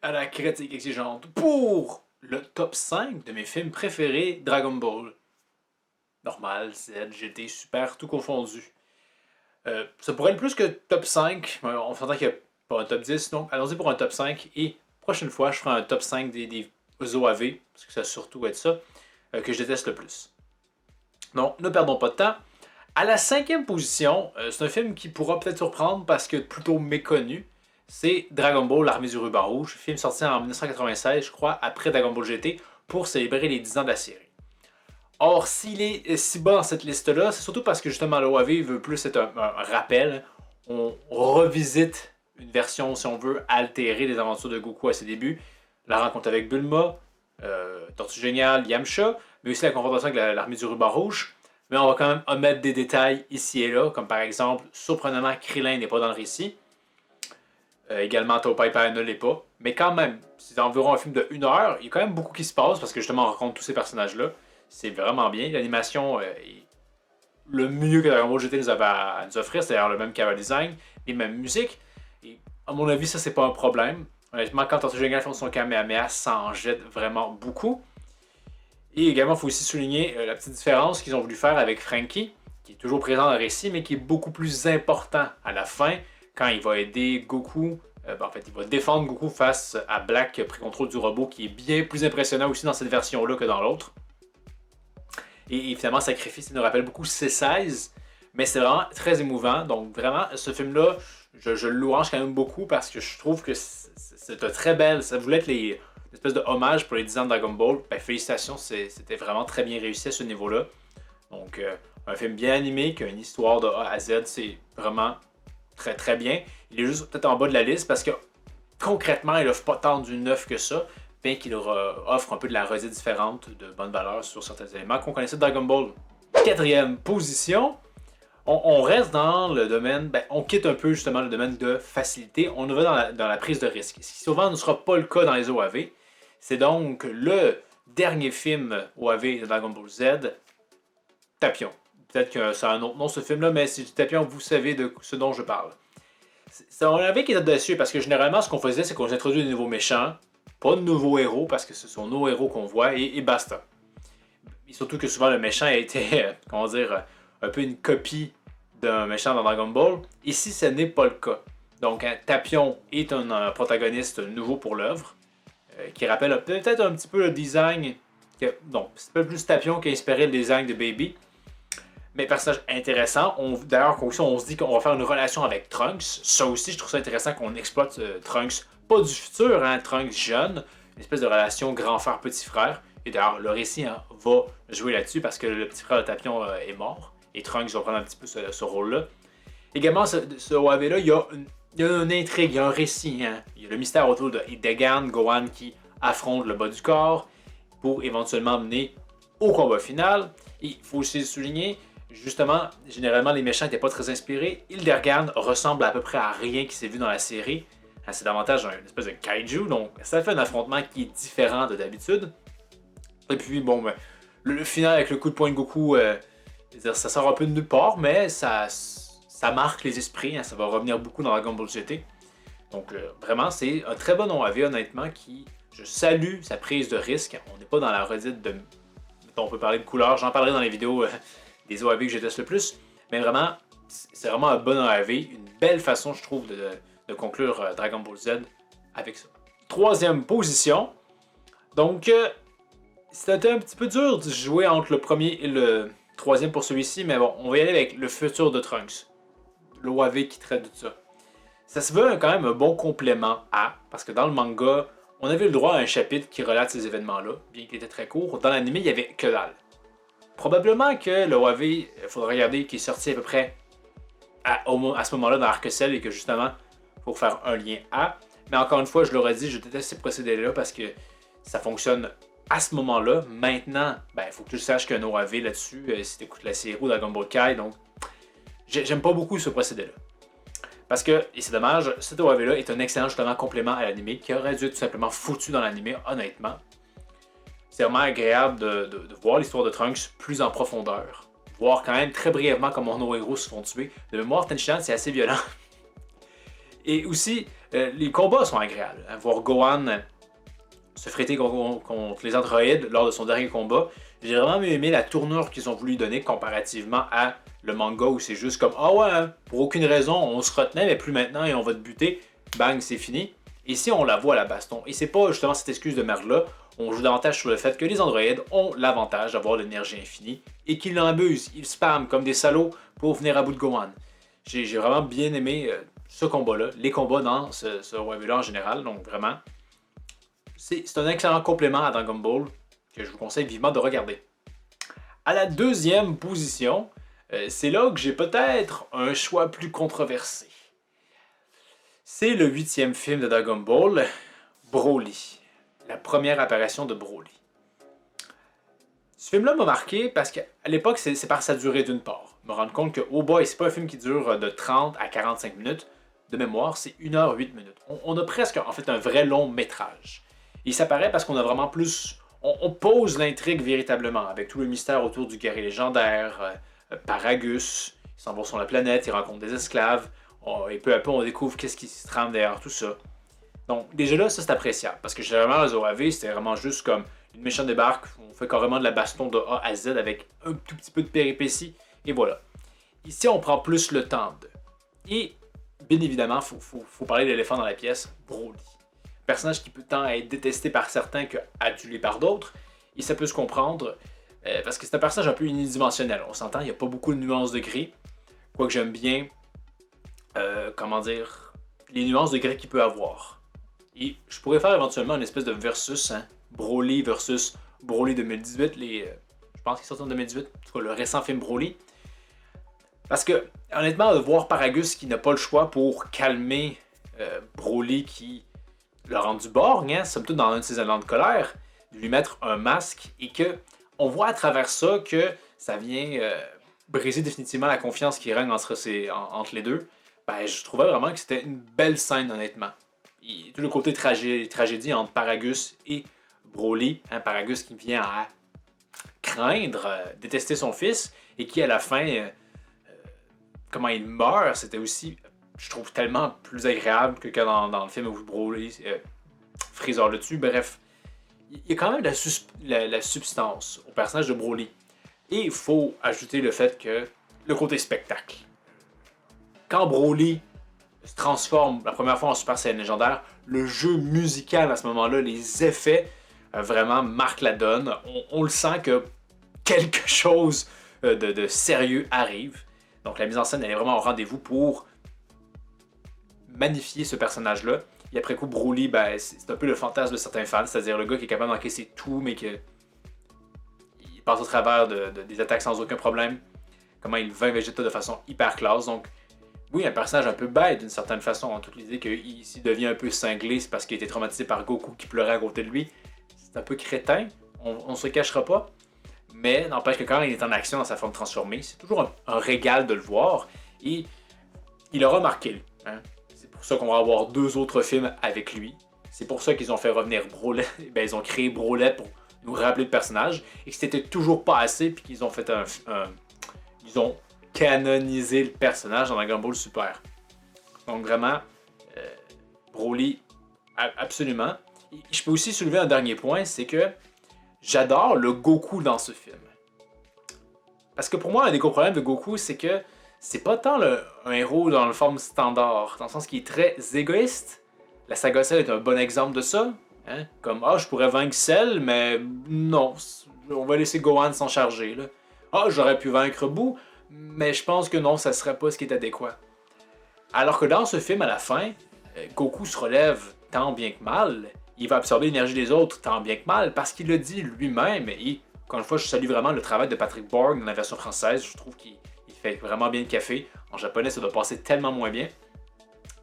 à la critique exigeante pour le top 5 de mes films préférés Dragon Ball. Normal, Z, GT, Super, tout confondu. Ça pourrait être plus que top 5, on s'entend qu'il n'y a pas un top 10, donc allons-y pour un top 5 et prochaine fois je ferai un top 5 des OAV, parce que ça va surtout être ça, que je déteste le plus. Donc ne perdons pas de temps. À la 5e position, c'est un film qui pourra peut-être surprendre parce que plutôt méconnu. C'est Dragon Ball, l'Armée du Ruban Rouge, film sorti en 1996, je crois, après Dragon Ball GT, pour célébrer les 10 ans de la série. Or, s'il est si bas dans cette liste-là, c'est surtout parce que justement l'OAV veut plus être un rappel. On revisite une version, si on veut, altérée des aventures de Goku à ses débuts. La rencontre avec Bulma, Tortue Géniale, Yamcha, mais aussi la confrontation avec l'Armée du Ruban Rouge. Mais on va quand même omettre des détails ici et là, comme par exemple, surprenamment, Krillin n'est pas dans le récit. Également, Topaipai ne l'est pas. Mais quand même, c'est environ un film de 1 heure. Il y a quand même beaucoup qui se passe parce que justement, on rencontre tous ces personnages-là. C'est vraiment bien. L'animation est le mieux que Dragon Ball GT nous avait à nous offrir. C'est d'ailleurs le même cover design, les mêmes musiques. Et à mon avis, ça, c'est pas un problème. Honnêtement, quand Tortue Géniale fait son Kamehameha, ça en jette vraiment beaucoup. Et également, il faut aussi souligner la petite différence qu'ils ont voulu faire avec Franky, qui est toujours présent dans le récit, mais qui est beaucoup plus important à la fin, quand il va aider Goku. En fait, il va défendre Goku face à Black qui a pris contrôle du robot, qui est bien plus impressionnant aussi dans cette version-là que dans l'autre. Et finalement, Sacrifice, il nous rappelle beaucoup C16, mais c'est vraiment très émouvant. Donc vraiment, ce film-là, je le louange quand même beaucoup parce que je trouve que c'est un très belle. Ça voulait être une espèce de hommage pour les 10 ans de Dragon Ball. Ben, félicitations, c'était vraiment très bien réussi à ce niveau-là. Donc, un film bien animé, qui a une histoire de A à Z, c'est vraiment très très bien. Il est juste peut-être en bas de la liste parce que concrètement, il offre pas tant du neuf que ça, bien qu'il offre un peu de la rosée différente de bonne valeur sur certains éléments qu'on connaissait de Dragon Ball. 4e position, on reste dans le domaine, on quitte un peu justement le domaine de facilité, on va dans la prise de risque. Ce qui souvent ne sera pas le cas dans les OAV. C'est donc le dernier film OAV de Dragon Ball Z, Tapion. Peut-être que ça a un autre nom ce film-là, mais si je dis Tapion, vous savez de ce dont je parle. C'est un OAV qui est audacieux parce que généralement ce qu'on faisait, c'est qu'on introduit de nouveaux méchants, pas de nouveaux héros parce que ce sont nos héros qu'on voit et basta. Et surtout que souvent le méchant a été, comment dire, un peu une copie d'un méchant dans Dragon Ball. Ici, ce n'est pas le cas. Donc, Tapion est un protagoniste nouveau pour l'œuvre, qui rappelle peut-être un petit peu le design. Non, c'est pas plus Tapion qui a inspiré le design de Baby. Mais personnage intéressant. D'ailleurs, on se dit qu'on va faire une relation avec Trunks. Ça aussi, je trouve ça intéressant qu'on exploite Trunks, pas du futur, Trunks jeune, une espèce de relation grand frère, petit frère. Et d'ailleurs, le récit va jouer là-dessus parce que le petit frère de Tapion est mort. Et Trunks va prendre un petit peu ce rôle-là. Également, ce OAV-là, il y a une intrigue, il y a un récit. Il y a le mystère autour de Degan, Gohan qui affronte le bas du corps pour éventuellement mener au combat final. Et il faut aussi souligner, justement, généralement, les méchants n'étaient pas très inspirés. Hildergan ressemble à peu près à rien qui s'est vu dans la série. C'est davantage une espèce de kaiju, donc ça fait un affrontement qui est différent de d'habitude. Et puis, bon, le final avec le coup de poing de Goku, ça sort un peu de nulle part, mais ça marque les esprits. Ça va revenir beaucoup dans Dragon Ball GT. Donc, vraiment, c'est un très bon OAV, honnêtement, qui, je salue sa prise de risque. On n'est pas dans la redite de... On peut parler de couleurs, j'en parlerai dans les vidéos des OAV que je teste le plus. Mais vraiment, c'est vraiment un bon OAV, une belle façon, je trouve, de conclure Dragon Ball Z avec ça. 3e position. Donc, c'était un petit peu dur de jouer entre le premier et le 3e pour celui-ci, mais bon, on va y aller avec le futur de Trunks. L'OAV qui traite de ça. Ça se veut quand même un bon complément à, parce que dans le manga, on avait le droit à un chapitre qui relate ces événements-là, bien qu'il était très court. Dans l'anime, il n'y avait que dalle. Probablement que l'OAV, il faudrait regarder, qui est sorti à peu près à ce moment-là dans Arc Cell et que justement, pour faire un lien à. Mais encore une fois, je l'aurais dit, je déteste ces procédés-là parce que ça fonctionne à ce moment-là. Maintenant, il faut que tu saches qu'il y a un OAV là-dessus si tu écoutes la série ou Dragon Ball Kai. Donc, j'aime pas beaucoup ce procédé-là. Parce que, et c'est dommage, cet OAV-là est un excellent justement complément à l'anime qui aurait dû être tout simplement foutu dans l'anime, honnêtement. C'est vraiment agréable de voir l'histoire de Trunks plus en profondeur. Voir quand même très brièvement comment nos héros se font tuer. De mémoire, Tenshinhan, c'est assez violent. Et aussi, Les combats sont agréables. Hein. Voir Gohan se fréter contre les androïdes lors de son dernier combat, j'ai vraiment aimé la tournure qu'ils ont voulu donner comparativement à le manga où c'est juste comme ah ouais, hein, pour aucune raison, on se retenait, mais plus maintenant et on va te buter, bang, c'est fini. Ici, on la voit à la baston. Et c'est pas justement cette excuse de merde-là. On joue davantage sur le fait que les androïdes ont l'avantage d'avoir l'énergie infinie et qu'ils l'abusent. Ils spamment comme des salauds pour venir à bout de Gohan. J'ai vraiment bien aimé ce combat-là, les combats dans ce web-là en général, donc vraiment. C'est un excellent complément à Dragon Ball que je vous conseille vivement de regarder. À la deuxième position, c'est là que j'ai peut-être un choix plus controversé. C'est le 8e film de Dragon Ball, Broly. La première apparition de Broly. Ce film-là m'a marqué parce qu'à l'époque, c'est par sa durée d'une part. Me rendre compte que, oh boy, c'est pas un film qui dure de 30 à 45 minutes. De mémoire, c'est 1h08 minutes. On a presque, en fait, un vrai long métrage. Et ça paraît parce qu'on a vraiment plus... On pose l'intrigue véritablement, avec tout le mystère autour du guerrier légendaire, Paragus, il s'en va sur la planète, il rencontre des esclaves, et peu à peu on découvre qu'est-ce qui se trame derrière tout ça. Donc déjà là, ça c'est appréciable, parce que généralement les OAV, c'était vraiment juste comme une méchante débarque, on fait carrément de la baston de A à Z avec un tout petit peu de péripéties, et voilà. Ici on prend plus le temps de... Et bien évidemment, faut parler de l'éléphant dans la pièce, Broly. Personnage qui peut tant être détesté par certains qu'adulé par d'autres, et ça peut se comprendre, parce que c'est un personnage un peu unidimensionnel. On s'entend, il n'y a pas beaucoup de nuances de gris, quoique j'aime bien, comment dire, les nuances de gris qu'il peut avoir. Et je pourrais faire éventuellement une espèce de versus, hein, Broly versus Broly 2018, je pense qu'il sort en 2018, en tout cas le récent film Broly. Parce que, honnêtement, de voir Paragus qui n'a pas le choix pour calmer Broly qui l'a rendu borgne, hein, somme toute dans un de ses élans de colère, de lui mettre un masque et que on voit à travers ça que ça vient briser définitivement la confiance qui règne entre les deux. Ben, je trouvais vraiment que c'était une belle scène, honnêtement. Et tout le côté tragédie entre Paragus et Broly, hein, Paragus qui vient à craindre, détester son fils et qui à la fin, comment il meurt, c'était aussi je trouve tellement plus agréable que dans le film où Broly Freezer le tue. Bref, il y a quand même la substance au personnage de Broly. Et il faut ajouter le fait que le côté spectacle. Quand Broly se transforme la première fois en Super Saiyan légendaire, le jeu musical à ce moment-là, les effets vraiment marquent la donne. On le sent que quelque chose de sérieux arrive. Donc la mise en scène elle est vraiment au rendez-vous pour magnifier ce personnage-là. Et après coup, Broly, ben, c'est un peu le fantasme de certains fans, c'est-à-dire le gars qui est capable d'encaisser tout, mais qu'il passe au travers des attaques sans aucun problème. Comment il vainc Vegeta de façon hyper classe. Donc, oui, un personnage un peu bête d'une certaine façon, en toute l'idée qu'il devient un peu cinglé, c'est parce qu'il a été traumatisé par Goku qui pleurait à côté de lui. C'est un peu crétin, on ne se cachera pas. Mais n'empêche que quand il est en action dans sa forme transformée, c'est toujours un régal de le voir. Et il aura marqué. Hein? C'est pour ça qu'on va avoir 2 autres films avec lui. C'est pour ça qu'ils ont fait revenir Broly. Ben, ils ont créé Broly pour nous rappeler le personnage. Et que c'était toujours pas assez, puis qu'ils ont fait ils ont canonisé le personnage dans Dragon Ball Super. Donc vraiment, Broly, absolument. Et je peux aussi soulever un dernier point, c'est que j'adore le Goku dans ce film. Parce que pour moi, un des gros problèmes de Goku, c'est que c'est pas tant un héros dans la forme standard, dans le sens qu'il est très égoïste. La saga Cell est un bon exemple de ça. Hein? Comme, je pourrais vaincre Cell, mais non, on va laisser Gohan s'en charger. Là. J'aurais pu vaincre Boo, mais je pense que non, ça serait pas ce qui est adéquat. Alors que dans ce film, à la fin, Goku se relève tant bien que mal. Il va absorber l'énergie des autres tant bien que mal, parce qu'il le dit lui-même. Et encore une fois, je salue vraiment le travail de Patrick Borg dans la version française. Je trouve qu'il fait vraiment bien le café. En japonais, ça doit passer tellement moins bien.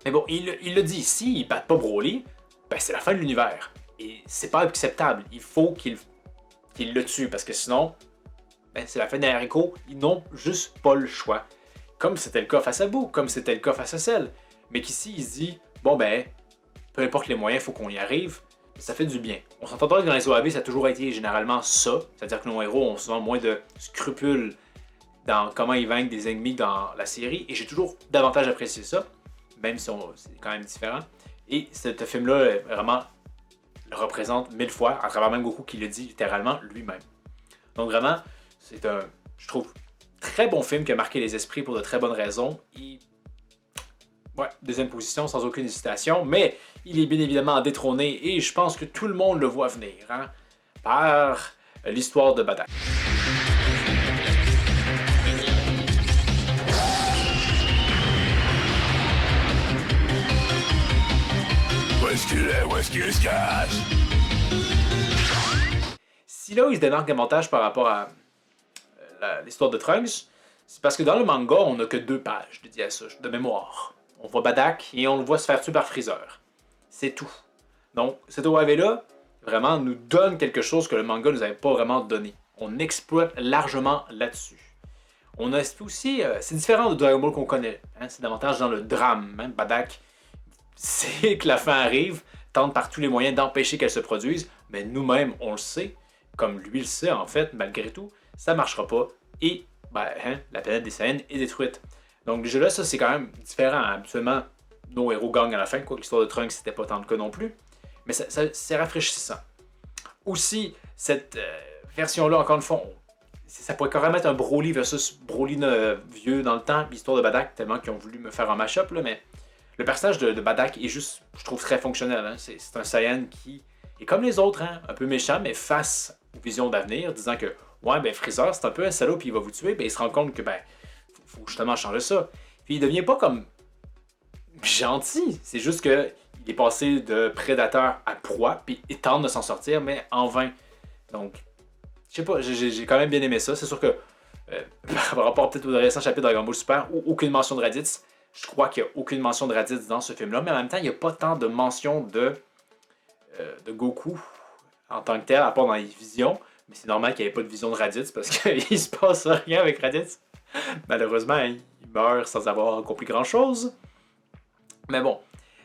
Mais bon, il le dit ici, il bat pas Broly, ben c'est la fin de l'univers. Et c'est pas acceptable. Il faut qu'il le tue, parce que sinon, ben c'est la fin des haricots. Ils n'ont juste pas le choix. Comme c'était le cas face à Boo, comme c'était le cas face à Cell. Mais qu'ici, il se dit, bon ben, peu importe les moyens, il faut qu'on y arrive. Ça fait du bien. On s'entendra que dans les OAV, ça a toujours été généralement ça. C'est-à-dire que nos héros ont souvent moins de scrupules dans comment ils vaincent des ennemis dans la série. Et j'ai toujours davantage apprécié ça, même si c'est quand même différent. Et ce film-là, vraiment, le représente 1000 fois, à travers même Goku qui le dit littéralement lui-même. Donc vraiment, c'est un, je trouve, très bon film qui a marqué les esprits pour de très bonnes raisons. Et, ouais, deuxième position sans aucune hésitation, mais il est bien évidemment détrôné et je pense que tout le monde le voit venir, hein, par l'histoire de Badak. Où est-ce qu'il est? Où est-ce qu'il se cache? Si là, il se démarque davantage par rapport à l'histoire de Trunks, c'est parce que dans le manga, on n'a que 2 pages dédiées à ça, de mémoire. On voit Badak et on le voit se faire tuer par Freezer. C'est tout. Donc, cet OAV-là, vraiment, nous donne quelque chose que le manga nous avait pas vraiment donné. On exploite largement là-dessus. On a aussi, c'est différent de Dragon Ball qu'on connaît. Hein, c'est davantage dans le drame. Hein. Badak sait que la fin arrive, tente par tous les moyens d'empêcher qu'elle se produise, mais nous-mêmes, on le sait, comme lui le sait en fait, malgré tout, ça marchera pas et ben, hein, la planète des Saiyans est détruite. Donc déjà là, ça c'est quand même différent. Habituellement, nos héros gagnent à la fin, quoi que l'histoire de Trunks c'était pas tant le cas non plus, mais c'est rafraîchissant. Aussi, cette version-là, encore une fois, ça pourrait carrément être un Broly versus Broly vieux dans le temps, l'histoire de Badak, tellement qu'ils ont voulu me faire un mash-up, là, mais le personnage de Badak est juste, je trouve, très fonctionnel. Hein. C'est un Saiyan qui est comme les autres, hein, un peu méchant, mais face aux visions d'avenir, disant que ouais, ben Freezer, c'est un peu un salaud puis il va vous tuer, ben il se rend compte que ben faut justement changer ça. Puis il devient pas comme gentil, c'est juste que il est passé de prédateur à proie, puis il tente de s'en sortir, mais en vain. Donc, je sais pas, j'ai quand même bien aimé ça. C'est sûr que par rapport peut-être au récent chapitre de Dragon Ball Super, où aucune mention de Raditz, je crois qu'il n'y a aucune mention de Raditz dans ce film-là, mais en même temps, il n'y a pas tant de mention de Goku en tant que tel, à part dans les visions. Mais c'est normal qu'il n'y ait pas de vision de Raditz parce qu'il se passe rien avec Raditz. Malheureusement, il meurt sans avoir accompli grand-chose. Mais bon,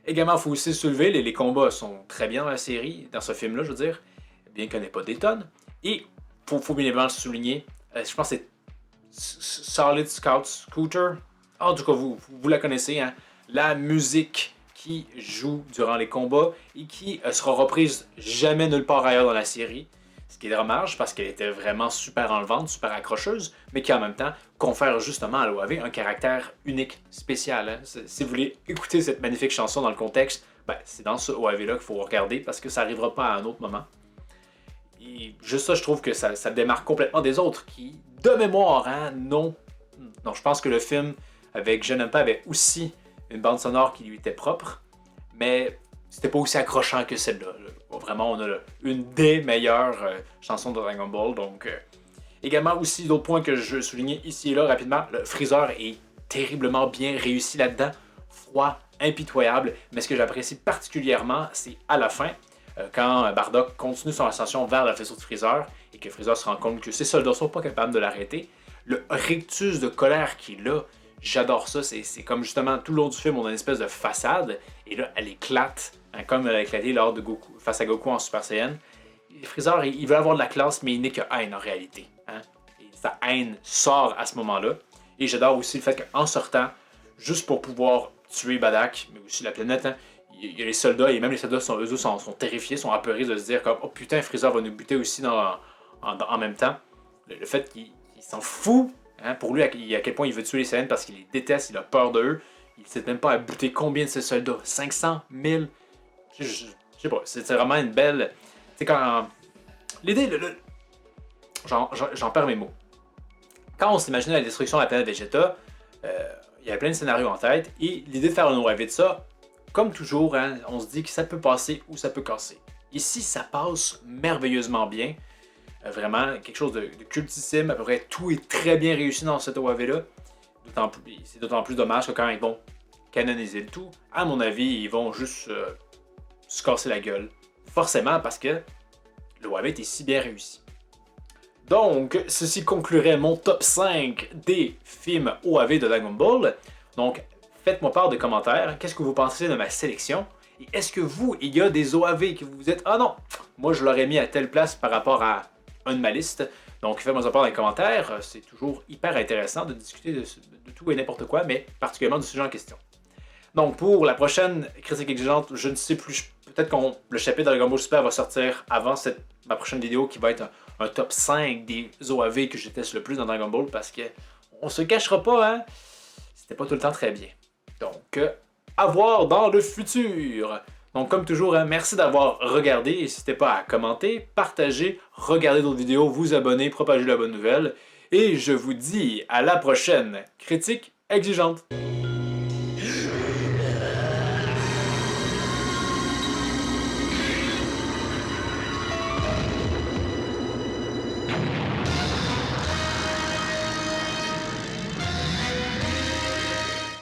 également, il faut aussi soulever, les combats sont très bien dans la série, dans ce film-là, je veux dire, bien qu'il n'y en ait pas des tonnes. Et il faut bien évidemment le souligner, je pense que c'est Solid Scout Scooter. En tout cas, vous la connaissez, hein? La musique qui joue durant les combats et qui sera reprise jamais nulle part ailleurs dans la série. Ce qui est dommage parce qu'elle était vraiment super enlevante, super accrocheuse, mais qui en même temps confère justement à l'OAV un caractère unique, spécial. Hein? Si vous voulez écouter cette magnifique chanson dans le contexte, ben, c'est dans ce OAV-là qu'il faut regarder parce que ça n'arrivera pas à un autre moment. Et juste ça, je trouve que ça démarque complètement des autres qui, de mémoire, hein, non, je pense que le film avec Je n'aime pas avait aussi une bande sonore qui lui était propre, mais c'était pas aussi accrochant que celle-là. Vraiment, on a une des meilleures chansons de Dragon Ball. Donc, également aussi d'autres points que je veux souligner ici et là rapidement. Le Freezer est terriblement bien réussi là-dedans, froid, impitoyable. Mais ce que j'apprécie particulièrement, c'est à la fin, quand Bardock continue son ascension vers le faisceau de Freezer et que Freezer se rend compte que ses soldats sont pas capables de l'arrêter. Le rictus de colère qu'il a, j'adore ça. C'est comme justement tout le long du film, on a une espèce de façade et là, elle éclate. Hein, comme elle a éclaté lors de Goku, face à Goku en Super Saiyan. Freezer, il veut avoir de la classe, mais il n'est que haine en réalité. Hein? Et sa haine sort à ce moment-là. Et j'adore aussi le fait qu'en sortant, juste pour pouvoir tuer Badak, mais aussi la planète, hein, il y a les soldats, et même les soldats eux sont terrifiés, sont apeurés de se dire comme oh putain, Freezer va nous buter aussi en même temps. Le fait qu'il s'en fout, hein, pour lui, à quel point il veut tuer les Saiyans parce qu'il les déteste, il a peur d'eux. Il ne sait même pas à buter combien de ses soldats 500, 1000. Je sais pas, c'est vraiment une belle. Tu sais, quand. L'idée, j'en perds mes mots. Quand on s'imaginait la destruction de la planète Vegeta, il y avait plein de scénarios en tête, et l'idée de faire un OAV de ça, comme toujours, hein, on se dit que ça peut passer ou ça peut casser. Ici, ça passe merveilleusement bien. Vraiment, quelque chose de cultissime. À peu près tout est très bien réussi dans cet OAV-là. C'est d'autant plus dommage que quand ils vont canoniser le tout, à mon avis, ils vont juste se casser la gueule. Forcément, parce que l'OAV était si bien réussi. Donc, ceci conclurait mon top 5 des films OAV de Dragon Ball. Donc, faites-moi part de commentaires. Qu'est-ce que vous pensez de ma sélection? Et est-ce que vous, il y a des OAV que vous vous dites « Ah non, moi je l'aurais mis à telle place par rapport à un de ma liste. » Donc, faites-moi part dans les commentaires. C'est toujours hyper intéressant de discuter de tout et n'importe quoi, mais particulièrement du sujet en question. Donc pour la prochaine critique exigeante, je ne sais plus, peut-être que le chapitre Dragon Ball Super va sortir avant ma prochaine vidéo qui va être un top 5 des OAV que je déteste le plus dans Dragon Ball parce que on se cachera pas, hein, c'était pas tout le temps très bien. Donc, à voir dans le futur. Donc comme toujours, hein, merci d'avoir regardé, n'hésitez pas à commenter, partager, regarder d'autres vidéos, vous abonner, propager la bonne nouvelle, et je vous dis à la prochaine critique exigeante.